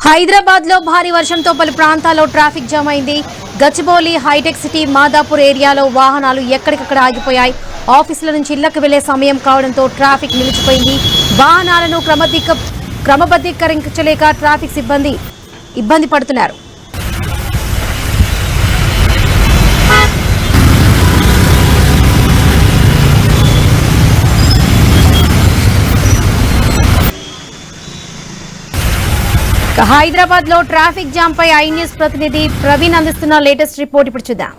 హైదరాబాద్ లో భారీ వర్షంతో పలు ప్రాంతాల్లో ట్రాఫిక్ జామ్ అయింది. గచ్చిబౌలి, హైటెక్ సిటీ, మాదాపూర్ ఏరియాలో వాహనాలు ఎక్కడికక్కడ ఆగిపోయాయి. ఆఫీసుల నుంచి ఇళ్లకు వెళ్లే సమయం కావడంతో ట్రాఫిక్ నిలిచిపోయింది. వాహనాలను క్రమబద్ధీకరించలేక ట్రాఫిక్ సిబ్బంది ఇబ్బంది పడుతున్నారు. హైదరాబాద్ లో ట్రాఫిక్ జామ్ పై ఐ న్యూస్ ప్రతినిధి ప్రవీణ్ అందిస్తున్న లేటెస్ట్ రిపోర్ట్ ఇప్పుడు చూద్దాం.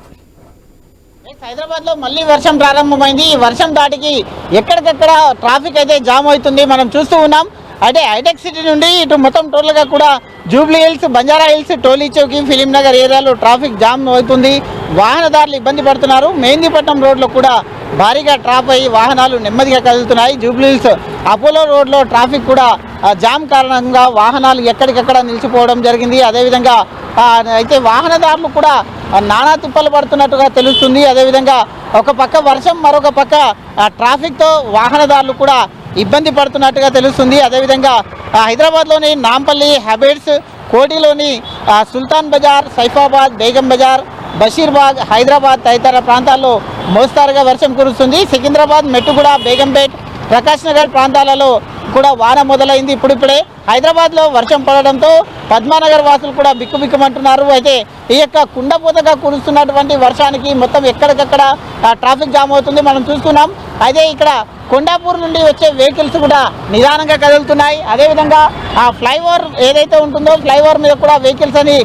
హైదరాబాద్ లో మళ్ళీ వర్షం ప్రారంభమైంది. ఈ వర్షం దాటికి ఎక్కడికక్కడ ట్రాఫిక్ అయితే జామ్ అవుతుంది, మనం చూస్తూ ఉన్నాం. అంటే హైటెక్ సిటీ నుండి ఇటు మొత్తం టోటల్ గా కూడా జూబ్లీ హిల్స్, బంజారా హిల్స్, టోలీ చౌకీ, ఫిలిం నగర్ ఏరియాలో ట్రాఫిక్ జామ్ అవుతుంది. వాహనదారులు ఇబ్బంది పడుతున్నారు. మెహందీపట్నం రోడ్లో కూడా భారీగా ట్రాప్ అయ్యి వాహనాలు నెమ్మదిగా కదులుతున్నాయి. జూబ్లీ హిల్స్ అపోలో రోడ్లో ట్రాఫిక్ కూడా జామ్ కారణంగా వాహనాలు ఎక్కడికక్కడ నిలిచిపోవడం జరిగింది. అదేవిధంగా అయితే వాహనదారులు కూడా నానా తిప్పలు పడుతున్నట్టుగా తెలుస్తుంది. అదేవిధంగా ఒక పక్క వర్షం, మరొక పక్క ట్రాఫిక్తో వాహనదారులు కూడా ఇబ్బంది పడుతున్నట్టుగా తెలుస్తుంది. అదేవిధంగా హైదరాబాద్లోని నాంపల్లి, హ్యాబిట్స్, కోటిలోని సుల్తాన్ బజార్, సైఫాబాద్, బేగం బజార్, బషీర్బాగ్, హైదరాబాద్ తదితర ప్రాంతాల్లో మోస్తారుగా వర్షం కురుస్తుంది. సికింద్రాబాద్, మెట్టుగూడ, బేగంపేట్, ప్రకాష్ నగర్ ప్రాంతాలలో కూడా వాన మొదలైంది. ఇప్పుడిప్పుడే హైదరాబాద్లో వర్షం పడడంతో పద్మానగర్ వాసులు కూడా బిక్కుబిక్కుమంటున్నారు. అయితే ఈ యొక్క కుండపోతగా కురుస్తున్నటువంటి వర్షానికి మొత్తం ఎక్కడికక్కడ ట్రాఫిక్ జామ్ అవుతుంది, మనం చూస్తున్నాం. అయితే ఇక్కడ కొండాపూర్ నుండి వచ్చే వెహికల్స్ కూడా నిదానంగా కదులుతున్నాయి. అదేవిధంగా ఆ ఫ్లైఓవర్ ఏదైతే ఉంటుందో ఫ్లైఓవర్ మీద కూడా వెహికల్స్ అని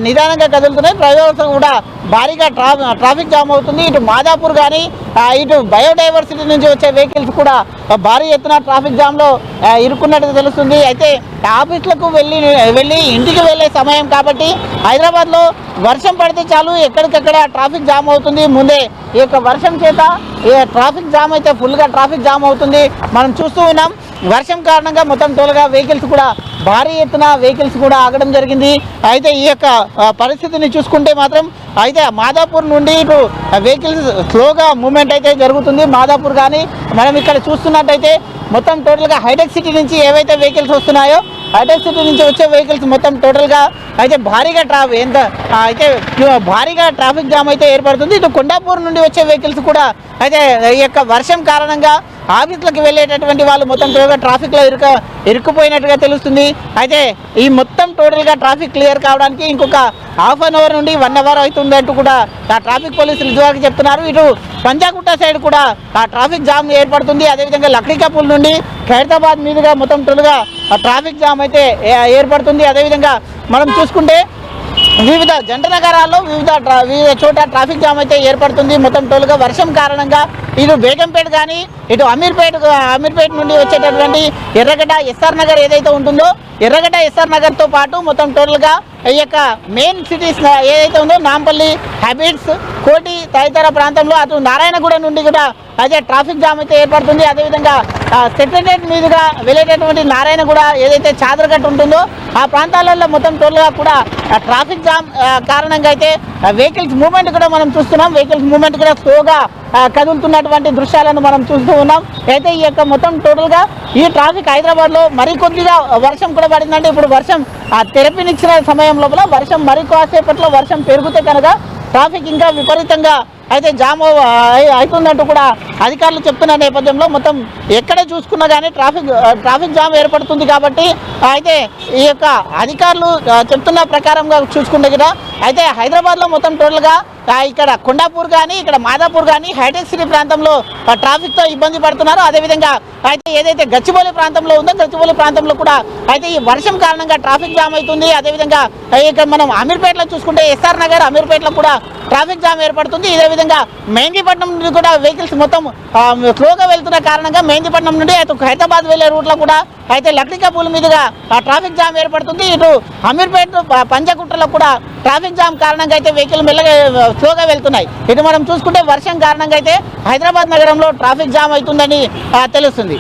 నిదానంగా కదులుతున్నాయి. ఫ్లైఓవర్స్ కూడా భారీగా ట్రాఫిక్ జామ్ అవుతుంది. ఇటు మాదాపూర్ కానీ ఇటు బయోడైవర్సిటీ నుంచి వచ్చే వెహికల్స్ కూడా భారీ ఎత్తున ట్రాఫిక్ జామ్లో ఇరుక్కున్నట్టు తెలుస్తుంది. అయితే ఆఫీసులకు వెళ్ళి ఇంటికి వెళ్ళే సమయం కాబట్టి హైదరాబాద్లో వర్షం పడితే చాలు ఎక్కడికక్కడ ట్రాఫిక్ జామ్ అవుతుంది. ముందే ఈ యొక్క వర్షం చేత ట్రాఫిక్ జామ్ అయితే ఫుల్గా ట్రాఫిక్ జామ్ అవుతుంది, మనం చూస్తూ ఉన్నాం. వర్షం కారణంగా మొత్తం టోల్గా వెహికల్స్ కూడా భారీ ఎత్తున వెహికల్స్ కూడా ఆగడం జరిగింది. అయితే ఈ యొక్క పరిస్థితిని చూసుకుంటే మాత్రం అయితే మాదాపూర్ నుండి ఇటు వెహికల్స్ స్లోగా మూవ్మెంట్ అయితే జరుగుతుంది. మాదాపూర్ కానీ మనం ఇక్కడ చూస్తున్నట్టయితే మొత్తం టోటల్గా హైటెక్ సిటీ నుంచి ఏవైతే వెహికల్స్ వస్తున్నాయో హైటెక్ సిటీ నుంచి వచ్చే వెహికల్స్ మొత్తం టోటల్గా అయితే భారీగా ట్రాఫిక్ జామ్ అయితే ఏర్పడుతుంది. ఇటు కొండాపూర్ నుండి వచ్చే వెహికల్స్ కూడా అయితే ఈ యొక్క వర్షం కారణంగా ఆఫీసులకు వెళ్ళేటటువంటి వాళ్ళు మొత్తం టోటల్గా ట్రాఫిక్లో ఇరుక్కుపోయినట్టుగా తెలుస్తుంది. అయితే ఈ మొత్తం టోటల్గా ట్రాఫిక్ క్లియర్ కావడానికి ఇంకొక హాఫ్ అన్ అవర్ నుండి 1 అవర్ అవుతుందంటూ కూడా ఆ ట్రాఫిక్ పోలీసులు ఇదివరకు చెప్తున్నారు. ఇటు పంజాగుట్ట సైడ్ కూడా ఆ ట్రాఫిక్ జామ్ ఏర్పడుతుంది. అదేవిధంగా లక్డీకాపూల్ నుండి ఖైరతాబాద్ మీదుగా మొత్తం టోటల్గా ట్రాఫిక్ జామ్ అయితే ఏర్పడుతుంది. అదేవిధంగా మనం చూసుకుంటే వివిధ జంట నగరాల్లో వివిధ చోట ట్రాఫిక్ జామ్ అయితే ఏర్పడుతుంది. మొత్తం టోల్గా వర్షం కారణంగా ఇటు బేగంపేట కానీ ఇటు అమీర్పేట నుండి వచ్చేటటువంటి ఎర్రగడ్డ, ఎస్ఆర్ నగర్ ఏదైతే ఉంటుందో ఎర్రగడ్డ, ఎస్ఆర్ నగర్తో పాటు మొత్తం టోటల్గా ఈ యొక్క మెయిన్ సిటీస్ ఏదైతే ఉందో నాంపల్లి, హ్యాబిట్స్, కోటి తదితర ప్రాంతంలో అటు నారాయణగూడ నుండి కూడా అదే ట్రాఫిక్ జామ్ అయితే ఏర్పడుతుంది. అదేవిధంగా సెక్రటరేట్ మీదుగా వెళ్ళేటటువంటి నారాయణగూడ ఏదైతే చాదరగట్టు ఉంటుందో ఆ ప్రాంతాలలో మొత్తం టోల్గా కూడా ట్రాఫిక్ జామ్ కారణంగా అయితే వెహికల్స్ మూవ్మెంట్ కూడా మనం చూస్తున్నాం. వెహికల్స్ మూవ్మెంట్ కూడా స్లోగా కదులుతున్నటువంటి దృశ్యాలను మనం చూస్తూ ఉన్నాం. అయితే ఈ యొక్క మొత్తం టోటల్గా ఈ ట్రాఫిక్ హైదరాబాద్లో మరికొద్దిగా వర్షం కూడా పడిందంటే ఇప్పుడు వర్షం తెరపినిచ్చిన సమయం లోపల వర్షం మరి కాసేపట్లో వర్షం పెరిగితే కనుక ట్రాఫిక్ ఇంకా విపరీతంగా అయితే జామ్ అవుతుందంటూ కూడా అధికారులు చెప్తున్న నేపథ్యంలో మొత్తం ఎక్కడ చూసుకున్నా కానీ ట్రాఫిక్ జామ్ ఏర్పడుతుంది. కాబట్టి అయితే ఈ యొక్క అధికారులు చెప్తున్న ప్రకారంగా చూసుకుంటే కూడా అయితే హైదరాబాద్లో మొత్తం టోటల్గా ఇక్కడ కొండాపూర్ కానీ ఇక్కడ మాదాపూర్ కానీ హైటెక్ సిటీ ప్రాంతంలో ట్రాఫిక్తో ఇబ్బంది పడుతున్నారు. అదేవిధంగా అయితే ఏదైతే గచ్చిబౌలి ప్రాంతంలో ఉందో గచ్చిబౌలి ప్రాంతంలో కూడా అయితే ఈ వర్షం కారణంగా ట్రాఫిక్ జామ్ అవుతుంది. అదేవిధంగా ఇక్కడ మనం అమీర్పేటలో చూసుకుంటే ఎస్ఆర్ నగర్, అమీర్పేటలో కూడా ట్రాఫిక్ జామ్ ఏర్పడుతుంది. ఇదే విధంగా మెహందీపట్నం నుండి కూడా వెహికల్స్ మొత్తం స్లోగా వెళ్తున్న కారణంగా మెహందీపట్నం నుండి అయితే హైదరాబాద్ వెళ్ళే రూట్లో కూడా అయితే లక్డీకాపూల్ మీదుగా ట్రాఫిక్ జామ్ ఏర్పడుతుంది. ఇటు అమీర్పేట, పంజాగుట్టలో కూడా ట్రాఫిక్ జామ్ కారణంగా అయితే వెహికల్ మెల్లగా స్లోగా వెళ్తున్నాయి. ఇటు మనం చూసుకుంటే వర్షం కారణంగా అయితే హైదరాబాద్ నగరంలో ట్రాఫిక్ జామ్ అవుతుందని తెలుస్తుంది.